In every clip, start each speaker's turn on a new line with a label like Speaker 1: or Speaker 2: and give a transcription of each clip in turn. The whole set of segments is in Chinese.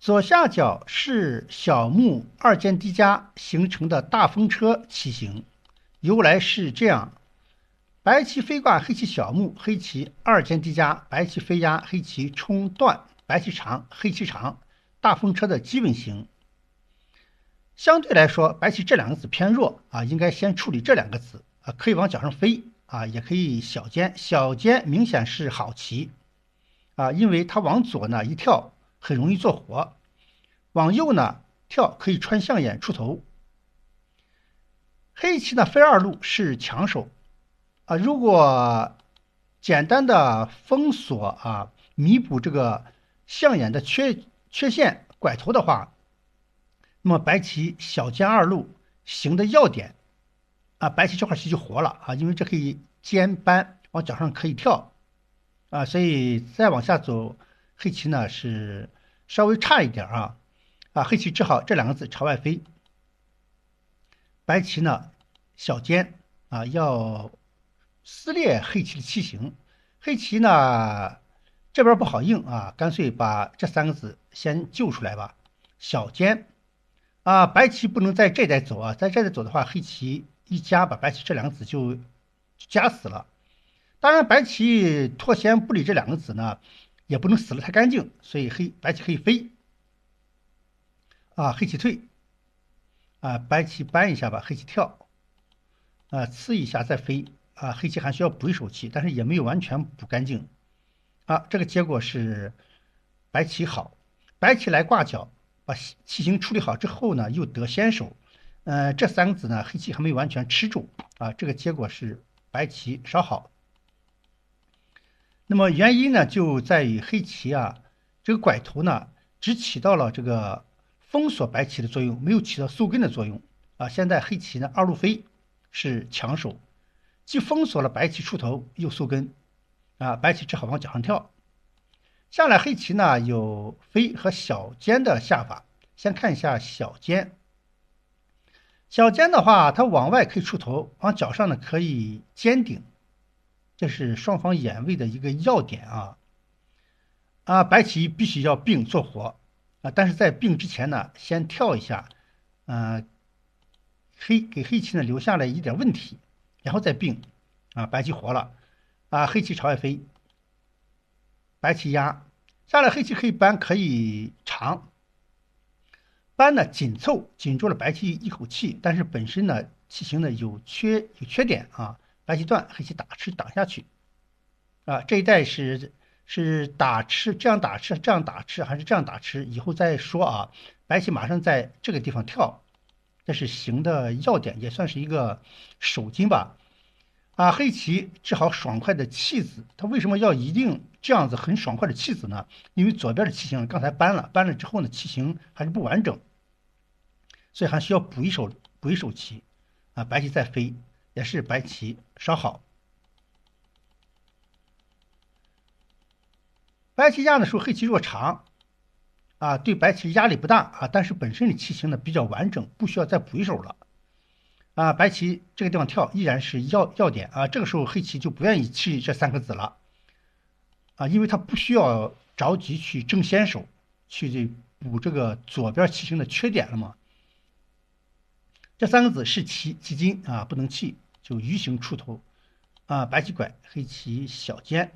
Speaker 1: 左下角是小目二间低加形成的大风车棋形，由来是这样：白棋飞挂黑棋小目，黑棋二间低加，白棋飞压，黑棋冲断，白棋长，黑棋长，大风车的基本形。相对来说，白棋这两个子偏弱啊，应该先处理这两个子啊，可以往角上飞啊，也可以小尖，小尖明显是好棋啊，因为它往左呢一跳很容易做活，往右呢跳可以穿象眼出头。黑棋呢飞二路是强手啊，如果简单的封锁啊，弥补这个象眼的缺陷拐头的话，那么白棋小尖二路行的要点啊，白棋这块棋就活了啊，因为这可以尖扳往角上可以跳啊，所以再往下走，黑棋呢是稍微差一点黑棋只好这两个子朝外飞，白棋呢小尖啊要撕裂黑棋的棋形，黑棋呢这边不好应啊，干脆把这三个子先救出来吧，小尖。白棋不能在这带走啊，在这带走的话，黑棋一夹把白棋这两个子就夹死了。当然，白棋脱先不理这两个子呢，也不能死了太干净，所以白棋可以飞黑棋退白棋搬一下吧，黑棋跳呲一下再飞黑棋还需要补一手棋，但是也没有完全补干净这个结果是白棋好，白棋来挂角。把棋形处理好之后呢，又得先手，这三个子呢，黑棋还没完全吃住这个结果是白棋稍好。那么原因呢，就在于黑棋这个拐头呢，只起到了这个封锁白棋的作用，没有起到收根的作用现在黑棋呢，二路飞是强手，既封锁了白棋出头，又收根白棋只好往角上跳。下来黑棋呢有飞和小尖的下法，先看一下小尖。小尖的话，它往外可以出头，往角上呢可以尖顶，这是双方眼位的一个要点白棋必须要并做活但是在并之前呢，先跳一下，给黑棋呢留下了一点问题，然后再并白棋活了黑棋朝外飞。白棋压下来，黑棋可以搬，可以长。搬呢紧凑紧住了白棋一口气，但是本身呢棋形呢有缺点白棋断，黑棋打吃挡下去这一带是打吃这样打吃这样打吃还是这样打吃？以后再说白棋马上在这个地方跳，这是形的要点，也算是一个手筋吧。黑棋只好爽快的弃子，他为什么要一定这样子很爽快的弃子呢？因为左边的棋形刚才搬了之后呢，棋形还是不完整，所以还需要补一手棋白棋再飞，也是白棋稍好。白棋压的时候，黑棋若长对白棋压力不大但是本身的棋形呢比较完整，不需要再补一手了。白棋这个地方跳依然是要点这个时候黑棋就不愿意弃这三个子了因为他不需要着急去争先手，去补这个左边棋形的缺点了嘛。这三个子是棋筋不能弃，就鱼形出头白棋拐，黑棋小尖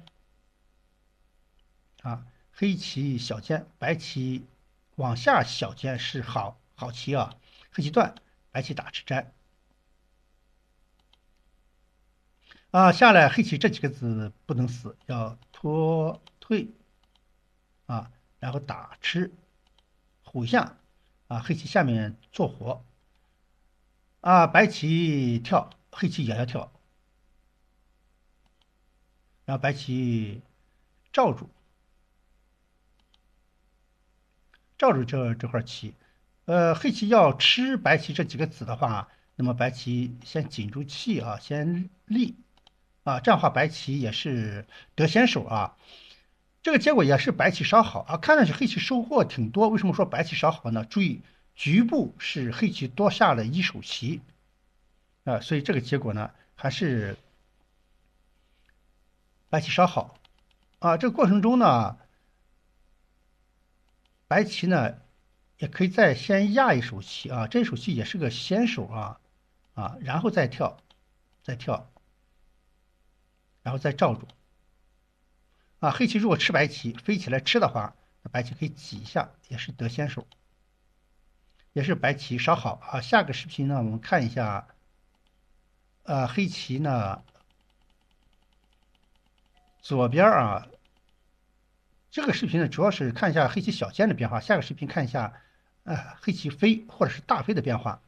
Speaker 1: 黑棋小尖，白棋往下小尖是好棋黑棋断，白棋打吃粘。下来黑棋这几个子不能死，要脱退然后打吃虎下黑棋下面做活白棋跳，黑棋也要跳，然后白棋罩住这块棋，黑棋要吃白棋这几个子的话，那么白棋先紧住气先立这样的话白棋也是得先手这个结果也是白棋稍好看上去黑棋收获挺多。为什么说白棋稍好呢？注意局部是黑棋多下了一手棋所以这个结果呢还是白棋稍好这个过程中呢，白棋呢，也可以再先压一手棋啊，这手棋也是个先手然后再跳，再跳，然后再罩住黑棋如果吃白棋飞起来吃的话，那白棋可以挤一下，也是得先手，也是白棋稍好下个视频呢，我们看一下黑棋呢左边这个视频呢主要是看一下黑棋小尖的变化，下个视频看一下黑棋飞或者是大飞的变化。